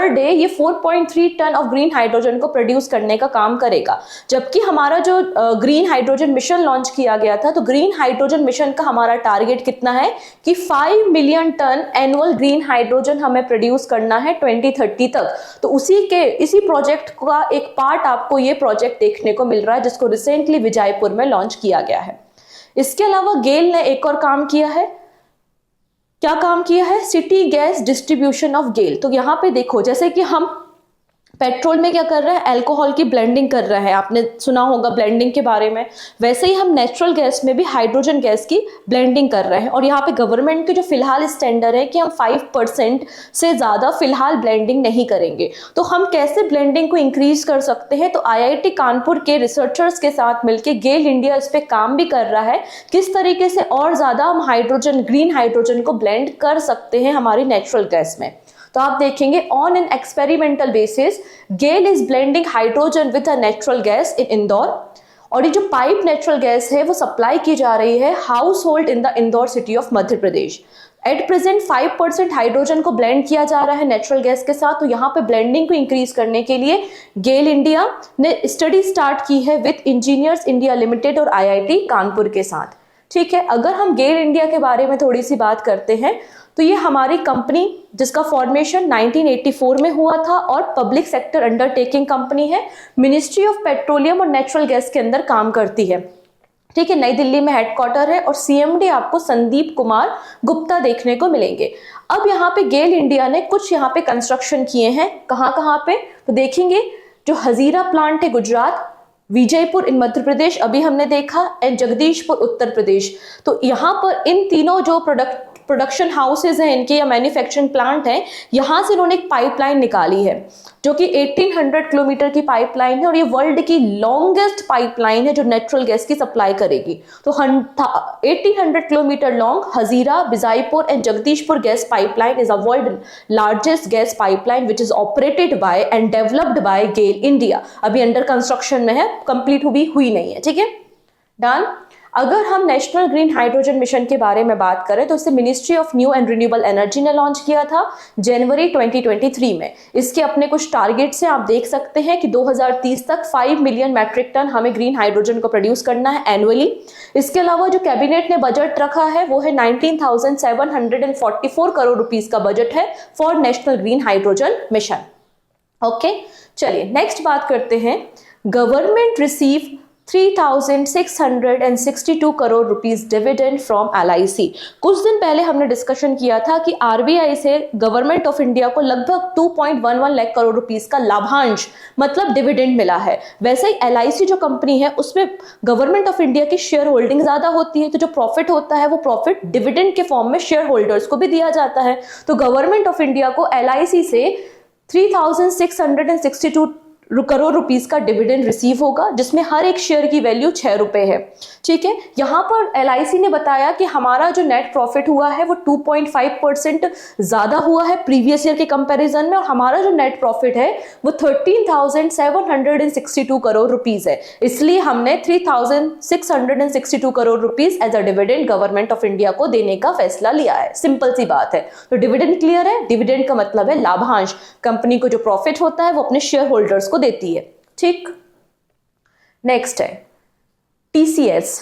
day ये 4.3 टन ऑफ ग्रीन हाइड्रोजन को प्रोड्यूस करने का काम करेगा। जबकि हमारा जो ग्रीन हाइड्रोजन मिशन लॉन्च किया गया था, तो ग्रीन हाइड्रोजन मिशन का हमारा टारगेट कितना है कि 5 million tonne annual green hydrogen हमें प्रोड्यूस करना है 2030 तक। तो इसी प्रोजेक्ट का एक पार्ट आपको ये प्रोजेक्ट देखने को मिल रहा है, जिसको रिसेंटली विजयपुर में लॉन्च किया गया है। इसके अलावा गेल ने एक और काम किया है। क्या काम किया है, सिटी गैस डिस्ट्रीब्यूशन ऑफ गेल। तो यहाँ पे देखो, जैसे कि हम पेट्रोल में क्या कर रहा है, अल्कोहल की ब्लेंडिंग कर रहा है, आपने सुना होगा ब्लेंडिंग के बारे में। वैसे ही हम नेचुरल गैस में भी हाइड्रोजन गैस की ब्लेंडिंग कर रहे हैं। और यहाँ पे गवर्नमेंट के जो फिलहाल स्टैंडर्ड है कि हम 5% से ज़्यादा फिलहाल ब्लेंडिंग नहीं करेंगे। तो हम कैसे ब्लेंडिंग को इंक्रीज कर सकते हैं, तो IIT कानपुर के रिसर्चर्स के साथ मिलकर गेल इंडिया इस पे काम भी कर रहा है, किस तरीके से और ज़्यादा हम हाइड्रोजन, ग्रीन हाइड्रोजन को ब्लेंड कर सकते हैं हमारी नेचुरल गैस में। तो आप देखेंगे on an experimental basis GAIL is blending hydrogen with a natural gas in Indore. और ये जो पाइप नेचुरल गैस है वो सप्लाई की जा रही है house hold in the Indore city of Madhya Pradesh. At present 5% hydrogen को ब्लेंड किया जा रहा है नेचुरल गैस के साथ। तो यहाँ पे ब्लेंडिंग को इंक्रीज करने के लिए गेल इंडिया ने स्टडी स्टार्ट की है विद इंजीनियर्स इंडिया लिमिटेड और IIT कानपुर के साथ। ठीक है, अगर हम गेल इंडिया के बारे में थोड़ी सी बात करते हैं तो ये हमारी कंपनी जिसका फॉर्मेशन 1984 में हुआ था और पब्लिक सेक्टर अंडरटेकिंग कंपनी है, मिनिस्ट्री ऑफ पेट्रोलियम और नेचुरल गैस के अंदर काम करती है। ठीक है, नई दिल्ली में हेडक्वार्टर है और CMD आपको संदीप कुमार गुप्ता देखने को मिलेंगे। अब यहाँ पे गेल इंडिया ने कुछ यहाँ पे कंस्ट्रक्शन किए हैं, कहाँ पे, तो देखेंगे जो हजीरा प्लांट है गुजरात, विजयपुर इन मध्य प्रदेश अभी हमने देखा, एंड जगदीशपुर उत्तर प्रदेश। तो यहाँ पर इन तीनों जो प्रोडक्शन हाउसेज हैं इनके या मैन्युफैक्चरिंग प्लांट हैं, यहाँ से इन्होंने एक पाइपलाइन निकाली है जो कि 1800 किलोमीटर की पाइपलाइन है और ये वर्ल्ड की लॉन्गेस्ट पाइपलाइन है जो नेचुरल गैस की सप्लाई करेगी। तो 1800 kilometre long Hazira, Bijaipur and Jagdishpur gas pipeline is a world largest gas pipeline which is operated by and developed by GAIL India. अभी अंडर कंस्ट्रक्शन में है, कंप्लीट हुई नहीं है। ठीक है, डन। अगर हम नेशनल ग्रीन हाइड्रोजन मिशन के बारे में बात करें तो इसे ministry of new and renewable energy ने लॉन्च किया था जनवरी 2023 में। इसके अपने कुछ टारगेट्स हैं, आप देख सकते हैं कि 2030 तक 5 मिलियन मैट्रिक टन हमें ग्रीन हाइड्रोजन को प्रोड्यूस करना है एनुअली। इसके अलावा जो कैबिनेट ने बजट रखा है वो है 19,744 करोड़ रुपीस का बजट है for national green hydrogen mission. Okay, चलिए नेक्स्ट बात करते हैं। Government receive 3,662 crore rupees dividend from LIC। कुछ दिन पहले हमने डिस्कशन किया था कि RBI से गवर्नमेंट ऑफ इंडिया को लगभग 2.11 लाख करोड़ रुपीस का लाभांश मतलब डिविडेंड मिला है। वैसे ही LIC जो कंपनी है उसमें गवर्नमेंट ऑफ इंडिया की शेयर होल्डिंग ज्यादा होती है, तो जो प्रॉफिट होता है वो प्रॉफिट डिविडेंड के फॉर्म में शेयर होल्डर्स को भी दिया जाता है। तो गवर्नमेंट ऑफ इंडिया को LIC से 3,662 करोड़ रुपीस का डिविडेंड रिसीव होगा, जिसमें हर एक शेयर की वैल्यू 6 रुपए है। ठीक है, यहाँ पर LIC ने बताया कि हमारा जो नेट प्रॉफिट हुआ है वो 2.5% ज्यादा हुआ है प्रीवियस ईयर के कंपैरिजन में, और हमारा जो नेट प्रॉफिट है वो 13,762 करोड़ रुपीस है। इसलिए हमने 3,662 crore rupees as a dividend government of India को देने का फैसला लिया है। सिंपल सी बात है। तो डिविडेंड क्लियर है, डिविडेंड का मतलब है लाभांश, कंपनी को जो प्रॉफिट होता है वो अपने शेयर होल्डर्स को देती है। ठीक, नेक्स्ट है TCS।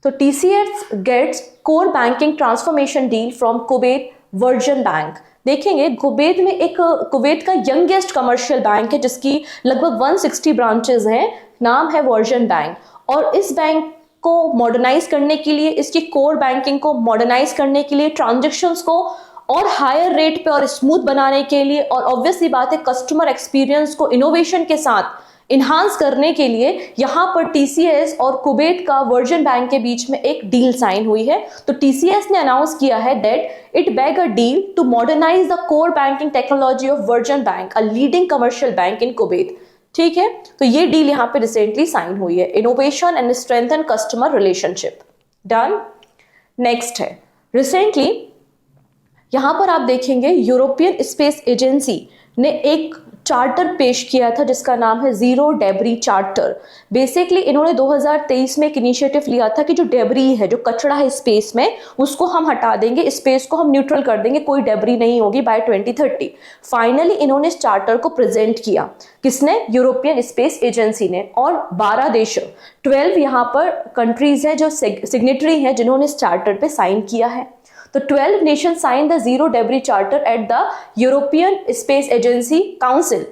तो TCS gets core banking transformation deal from Kuwait version bank. देखेंगे कुवैत में एक कुवैत का यंगेस्ट कमर्शियल बैंक है जिसकी लगभग 160 ब्रांचेस हैं, नाम है वर्जन बैंक। और इस बैंक को मॉडर्नाइज करने के लिए, इसकी कोर बैंकिंग को मॉडर्नाइज करने के लिए, ट्रांजेक्शन्स को और हायर रेट पे और स्मूथ बनाने के लिए, और ऑब्वियसली बात है कस्टमर एक्सपीरियंस को इनोवेशन के साथ इन्हांस करने के लिए यहां पर TCS और कुवैत का वर्जन बैंक के बीच में एक डील साइन हुई है। तो TCS ने अनाउंस किया है that it bag a deal to modernise the core banking technology of version bank, a leading commercial bank in Kuwait. ठीक है, तो ये डील यहां पे रिसेंटली साइन हुई है, innovation and strengthen customer relationship. Done. Next है रिसेंटली यहां पर आप देखेंगे यूरोपियन स्पेस एजेंसी ने एक चार्टर पेश किया था जिसका नाम है जीरो डेब्री चार्टर। बेसिकली इन्होंने 2023 में एक इनिशिएटिव लिया था कि जो डेब्री है, जो कचरा है स्पेस में, उसको हम हटा देंगे, स्पेस को हम न्यूट्रल कर देंगे, कोई डेब्री नहीं होगी बाय 2030। फाइनली इन्होंने इस चार्टर को प्रेजेंट किया। किसने? यूरोपियन स्पेस एजेंसी ने। और 12 देश, 12 यहाँ पर कंट्रीज हैं जो सिग्नेटरी हैं जिन्होंने इस चार्टर पे साइन किया है। तो 12 nation sign the zero debris charter at the European space agency council.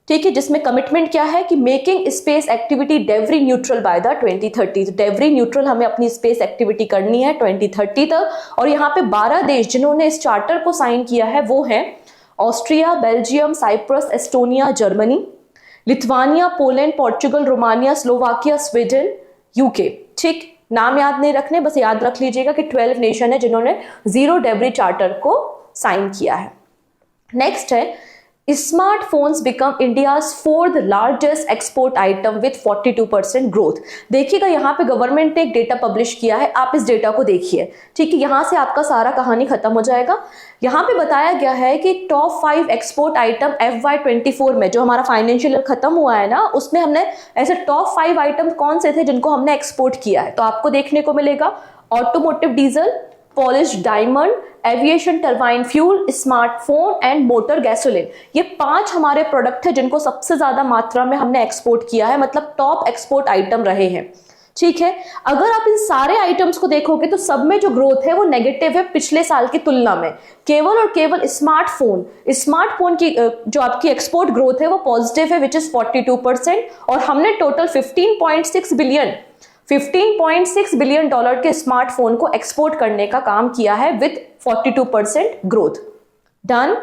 ठीक है, जिसमें कमिटमेंट क्या है कि making space activity debris neutral by the 2030। Debris neutral हमें अपनी स्पेस एक्टिविटी करनी है 2030 तक। और यहाँ पे 12 देश जिन्होंने इस चार्टर को साइन किया है वो है Austria, Belgium, Cyprus, Estonia, Germany, Lithuania, Poland, Portugal, Romania, Slovakia, Sweden, UK. ठीक, नाम याद नहीं रखने, बस याद रख लीजिएगा कि 12 नेशन है जिन्होंने जीरो डेब्री चार्टर को साइन किया है। नेक्स्ट है smartphones become India's 4th largest export item with 42% growth. देखिएगा यहाँ पे गवर्नमेंट ने एक डेटा पब्लिश किया है, आप इस डेटा को देखिए। ठीक है, यहाँ से आपका सारा कहानी खत्म हो जाएगा। यहाँ पे बताया गया है कि टॉप 5 एक्सपोर्ट आइटम FY24 में, जो हमारा फाइनेंशियल ईयर खत्म हुआ है ना, उसमें हमने ऐसे टॉप 5 आइटम कौन से थे जिनको हमने एक्सपोर्ट किया है। तो आपको देखने को मिलेगा automotive diesel, polish diamond, aviation turbine fuel, smartphone and motor gasoline. ये 5 हमारे प्रोडक्ट है जिनको सबसे ज्यादा मात्रा में हमने एक्सपोर्ट किया है, मतलब टॉप एक्सपोर्ट आइटम रहे हैं। ठीक है, अगर आप इन सारे आइटम्स को देखोगे तो सब में जो ग्रोथ है वो नेगेटिव है पिछले साल की तुलना में। केवल और केवल स्मार्टफोन की जो आपकी एक्सपोर्ट ग्रोथ है वो पॉजिटिव है, विच इज 42%। और हमने टोटल 15.6 बिलियन डॉलर के स्मार्टफोन को एक्सपोर्ट करने का काम किया है विद 42% ग्रोथ। डन।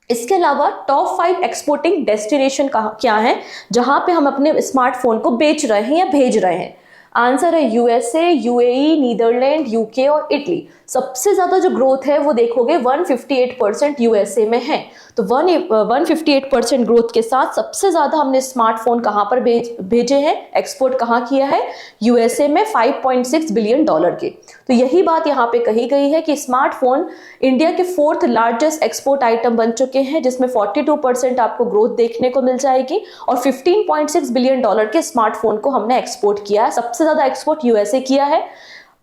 इसके अलावा टॉप 5 एक्सपोर्टिंग डेस्टिनेशन क्या है जहां पे हम अपने स्मार्टफोन को बेच रहे हैं या भेज रहे हैं? आंसर है यूएसए, यूएई, नीदरलैंड, यूके और इटली। सबसे ज्यादा जो ग्रोथ है वो देखोगे 158% यूएसए में है। तो 158% ग्रोथ के साथ सबसे ज्यादा हमने स्मार्टफोन कहां पर भेजे हैं, एक्सपोर्ट कहां किया है? यूएसए में 5.6 बिलियन डॉलर के। तो यही बात यहाँ पे कही गई है कि स्मार्टफोन इंडिया के 4th लार्जेस्ट एक्सपोर्ट आइटम बन चुके हैं, जिसमें 42% आपको ग्रोथ देखने को मिल जाएगी और 15.6 बिलियन डॉलर के स्मार्टफोन को हमने एक्सपोर्ट किया है। सबसे ज्यादा एक्सपोर्ट यूएसए किया है।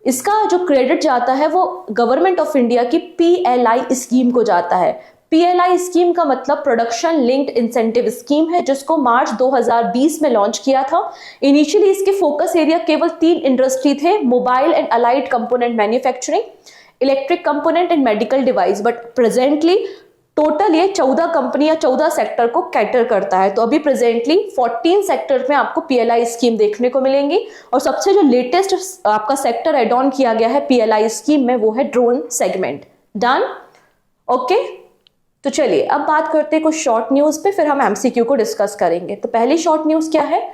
इसका जो क्रेडिट जाता है वो गवर्नमेंट ऑफ इंडिया की PLI स्कीम को जाता है। PLI स्कीम का मतलब प्रोडक्शन लिंक्ड इंसेंटिव स्कीम है, जिसको मार्च 2020 में लॉन्च किया था। इनिशियली इसके फोकस एरिया केवल 3 इंडस्ट्री थे: mobile and allied component manufacturing, electric component and medical device. But presently total ये 14 कंपनी या 14 सेक्टर को कैटर करता है। तो अभी प्रेजेंटली 14 सेक्टर में आपको PLI स्कीम देखने को मिलेंगी। और सबसे जो लेटेस्ट आपका सेक्टर एड ऑन किया गया है PLI स्कीम में वो है ड्रोन सेगमेंट। डन। ओके, तो चलिए अब बात करते हैं कुछ शॉर्ट न्यूज पे, फिर हम MCQ को डिस्कस करेंगे। तो पहली शॉर्ट न्यूज क्या है?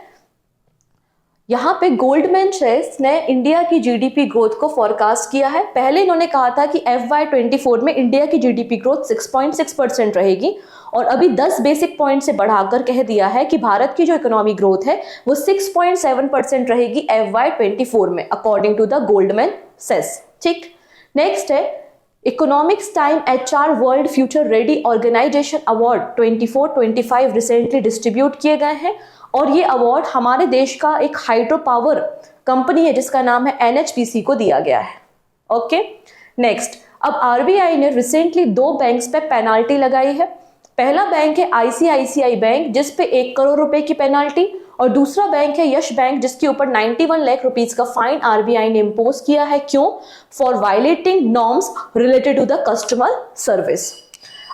यहाँ पे गोल्डमैन सैक्स ने इंडिया की GDP ग्रोथ को फॉरकास्ट किया है। पहले इन्होंने कहा था कि FY24 में इंडिया की GDP ग्रोथ 6.6% रहेगी, और अभी 10 बेसिक पॉइंट से बढ़ाकर कह दिया है कि भारत की जो इकोनॉमी ग्रोथ है वो 6.7% रहेगी FY24 में, अकॉर्डिंग टू द गोल्डमैन सैक्स। ठीक, नेक्स्ट है economics time HR world future ready organisation award 24-25 recently distribute किए गए हैं। और ये अवार्ड हमारे देश का एक हाइड्रो पावर कंपनी है जिसका नाम है NHPC को दिया गया है। ओके, नेक्स्ट, अब RBI ने रिसेंटली 2 बैंक्स पे पेनाल्टी लगाई है। पहला बैंक है ICICI बैंक, जिस पे 1 करोड़ रुपए की पेनाल्टी, और दूसरा बैंक है यश बैंक, जिसके ऊपर 91 लाख रुपीस का फाइन RBI ने इम्पोज किया है। क्यों? For violating norms related to the customer service.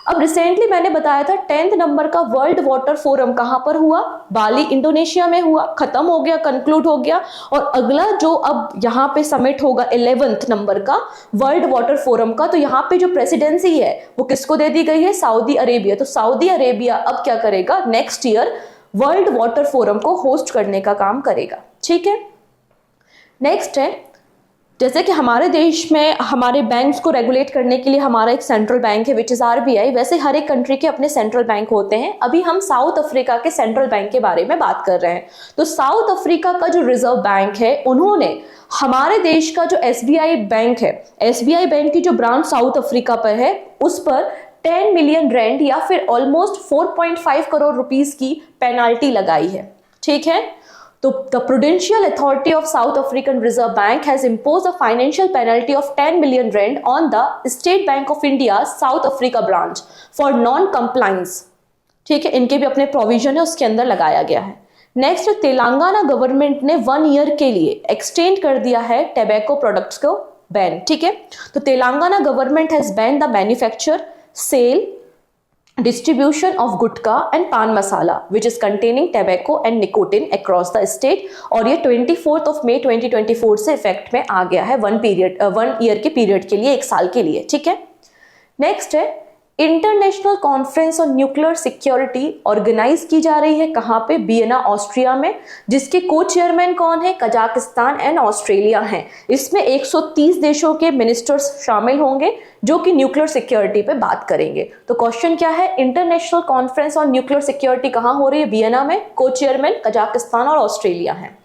अब रिसेंटली मैंने बताया था 10th नंबर का वर्ल्ड वाटर फोरम कहां पर हुआ? बाली, इंडोनेशिया में हुआ। खत्म हो गया, कंक्लूड हो गया। और अगला जो अब यहाँ पे समिट होगा 11th नंबर का वर्ल्ड वाटर फोरम का, तो यहाँ पे जो प्रेसिडेंसी है वो किसको दे दी गई है? Saudi Arabia. तो सऊदी अरेबिया अब क्या करेगा? Next year world water forum को होस्ट करने का काम करेगा। ठीक है, नेक्स्ट है, जैसे कि हमारे देश में हमारे बैंक्स को रेगुलेट करने के लिए हमारा एक सेंट्रल बैंक है विच इज RBI, वैसे हर एक कंट्री के अपने सेंट्रल बैंक होते हैं। अभी हम साउथ अफ्रीका के सेंट्रल बैंक के बारे में बात कर रहे हैं। तो साउथ अफ्रीका का जो रिजर्व बैंक है, उन्होंने हमारे देश का जो SBI बैंक है, SBI बैंक की जो ब्रांच साउथ अफ्रीका पर है, उस पर 10 मिलियन रैंड या फिर ऑलमोस्ट 4.5 करोड़ रुपीस की पेनाल्टी लगाई है। ठीक है, तो the Prudential Authority of South African Reserve Bank has imposed a financial penalty of 10 million rand on the State Bank of India South Africa branch for non-compliance। ठीक है, इनके भी अपने प्रोविजन है, उसके अंदर लगाया गया है। नेक्स्ट, तेलंगाना गवर्नमेंट ने 1 ईयर के लिए एक्सटेंड कर दिया है टैबेको प्रोडक्ट्स को बैन। ठीक है, तो Telangana government has ban the manufacture, sale, distribution of gutkha and paan masala which is containing tobacco and nicotine across the state। और ये 24 मई 2024 से इफेक्ट में आ गया है 1 ईयर के पीरियड के लिए, 1 साल के लिए। ठीक है, नेक्स्ट है international conference on nuclear security organise की जा रही है कहाँ पे? वियना ऑस्ट्रिया में, जिसके को चेयरमैन कौन है? कजाकिस्तान एंड ऑस्ट्रेलिया हैं। इसमें 130 देशों के मिनिस्टर्स शामिल होंगे जो कि न्यूक्लियर सिक्योरिटी पे बात करेंगे। तो क्वेश्चन क्या है? International conference on nuclear security कहाँ हो रही है? वियना में, को चेयरमैन कजाकिस्तान और ऑस्ट्रेलिया है।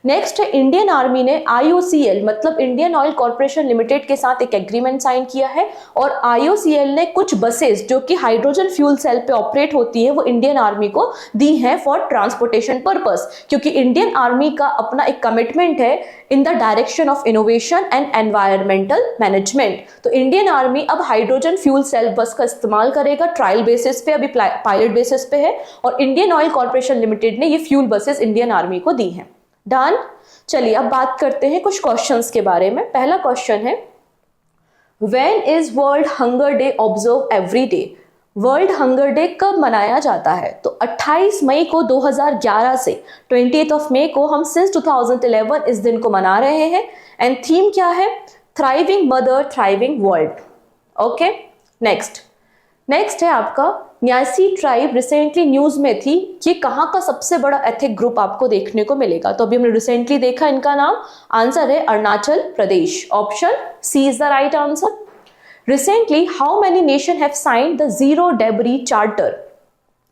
नेक्स्ट है, इंडियन आर्मी ने IOCL मतलब इंडियन ऑयल कॉर्पोरेशन लिमिटेड के साथ एक एग्रीमेंट साइन किया है और IOCL ने कुछ बसेस जो कि हाइड्रोजन फ्यूल सेल पे ऑपरेट होती है वो इंडियन आर्मी को दी हैं फॉर ट्रांसपोर्टेशन पर्पस, क्योंकि इंडियन आर्मी का अपना एक कमिटमेंट है in the direction of innovation and environmental management. तो इंडियन आर्मी अब हाइड्रोजन फ्यूल सेल बस का इस्तेमाल करेगा ट्रायल बेसिस पे, अभी पायलट बेसिस पे है, और इंडियन ऑयल कॉर्पोरेशन लिमिटेड ने ये फ्यूल बसेस इंडियन आर्मी को दी हैं। डन। चलिए अब बात करते हैं कुछ क्वेश्चंस के बारे में। पहला क्वेश्चन है, when is world hunger day observe every day? World hunger day कब मनाया जाता है? तो 28 मई को 2011 से 28 मई को हम सिंस 2011 इस दिन को मना रहे हैं। एंड थीम क्या है? Thriving mother thriving world. Okay, next है आपका, न्यासी ट्राइब रिसेंटली न्यूज में थी, ये कहाँ का सबसे बड़ा एथिक ग्रुप आपको देखने को मिलेगा? तो अभी हमने रिसेंटली देखा इनका नाम, आंसर है Arunachal Pradesh. Option C is the right answer. Recently how many nation have signed the zero debris charter?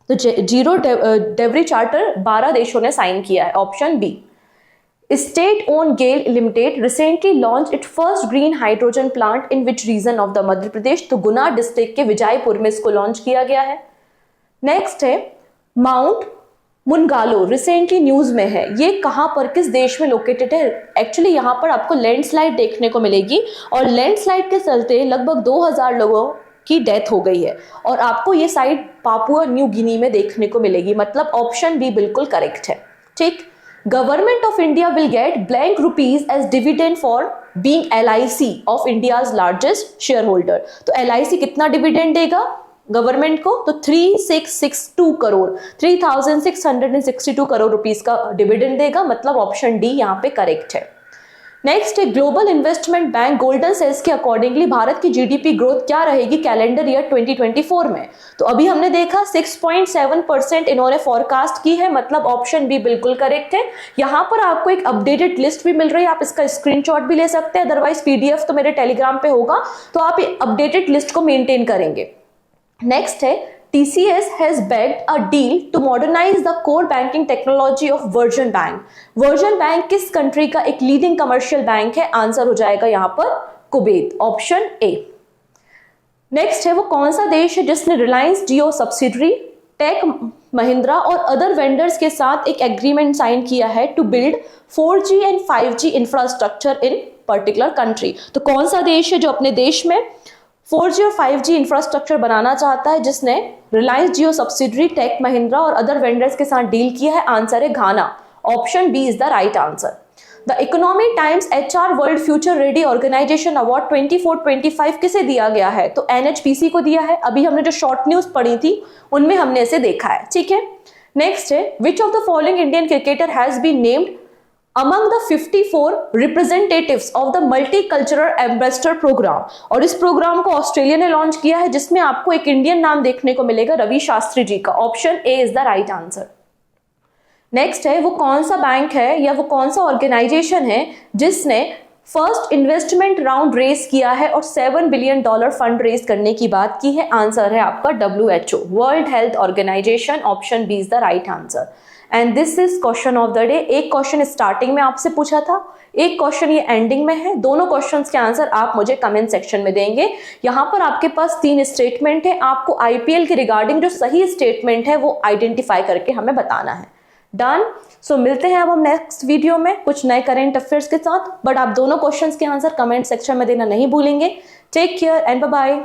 तो जीरो डेब्री चार्टर 12 देशों ने साइन किया है। Option B. State owned GAIL Limited recently launched its first green hydrogen plant in which region of the Madhya Pradesh? तो गुना डिस्ट्रिक्ट के विजयपुर में इसको लॉन्च किया गया है। नेक्स्ट है, माउंट मुनगालो रिसेंटली न्यूज में है, ये कहां पर, किस देश में लोकेटेड है? एक्चुअली यहां पर आपको लैंडस्लाइड देखने को मिलेगी और लैंडस्लाइड के चलते लगभग 2000 लोगों की डेथ हो गई है और आपको ये साइट पापुआ न्यू गिनी में देखने को मिलेगी। मतलब ऑप्शन बी बिल्कुल करेक्ट है। ठीक। Government of India will get blank rupees as dividend for being LIC of India's largest shareholder। तो LIC कितना डिविडेंड देगा गवर्नमेंट को? तो 3662 करोड़ 3662 करोड़ रुपीस का डिविडेंड देगा। मतलब ऑप्शन डी यहाँ पे करेक्ट है। नेक्स्ट है, ग्लोबल इन्वेस्टमेंट बैंक गोल्डन सेल्स के अकॉर्डिंगली भारत की जीडीपी ग्रोथ क्या रहेगी कैलेंडर ईयर 2024 में? तो अभी हमने देखा 6.7% इन्होंने फॉरकास्ट की है। मतलब ऑप्शन बी बिल्कुल करेक्ट है। यहाँ पर आपको एक अपडेटेड लिस्ट भी मिल रही है, आप इसका स्क्रीनशॉट भी ले सकते हैं, अदरवाइज PDF तो मेरे टेलीग्राम पे होगा, तो आप अपडेटेड लिस्ट को मेंटेन करेंगे। नेक्स्ट है, TCS has bagged a deal to modernize the core banking technology of Virgin Bank। Virgin Bank किस कंट्री का एक लीडिंग कमर्शियल बैंक है? आंसर हो जाएगा यहाँ पर कुवैत। Option A. नेक्स्ट है, वो कौन सा देश है जिसने रिलायंस जियो सब्सिडरी टेक महिंद्रा और अदर वेंडर्स के साथ एक एग्रीमेंट साइन किया है to build 4G and 5G infrastructure in particular country? तो कौन सा देश है जो अपने देश में 4G और 5G इंफ्रास्ट्रक्चर बनाना चाहता है, जिसने रिलायंस जियो सब्सिडरी टेक महिंद्रा और अदर वेंडर्स के साथ डील किया है? आंसर है Ghana. Option B is the right answer. The economic times HR world future ready organisation award 24-25 किसे दिया गया है? तो NHPC को दिया है। अभी हमने जो शॉर्ट न्यूज पढ़ी थी उनमें हमने इसे देखा है। ठीक है। नेक्स्ट है, which of the following Indian cricketer has been named among the 54 representatives of the multicultural ambassador program? और इस प्रोग्राम को ऑस्ट्रेलिया ने लॉन्च किया है, जिसमें आपको एक इंडियन नाम देखने को मिलेगा, रवि शास्त्री जी का। Option A is the right answer. Next है, वो कौन सा बैंक है या वो कौन सा ऑर्गेनाइजेशन है जिसने फर्स्ट इन्वेस्टमेंट राउंड रेस किया है और $7 बिलियन फंड रेस करने की बात की है? आंसर है आपका WHO, world health organisation. Option B is the right answer. And this is question of the day. एक क्वेश्चन स्टार्टिंग में आपसे पूछा था, एक क्वेश्चन ये एंडिंग में है। दोनों क्वेश्चंस के आंसर आप मुझे कमेंट सेक्शन में देंगे। यहाँ पर आपके पास 3 स्टेटमेंट है, आपको IPL के रिगार्डिंग जो सही स्टेटमेंट है वो आइडेंटिफाई करके हमें बताना है। डन। सो मिलते हैं अब हम नेक्स्ट वीडियो में कुछ नए करेंट अफेयर्स के साथ, बट आप दोनों क्वेश्चंस के आंसर कमेंट सेक्शन में देना नहीं भूलेंगे। Take care and bye bye.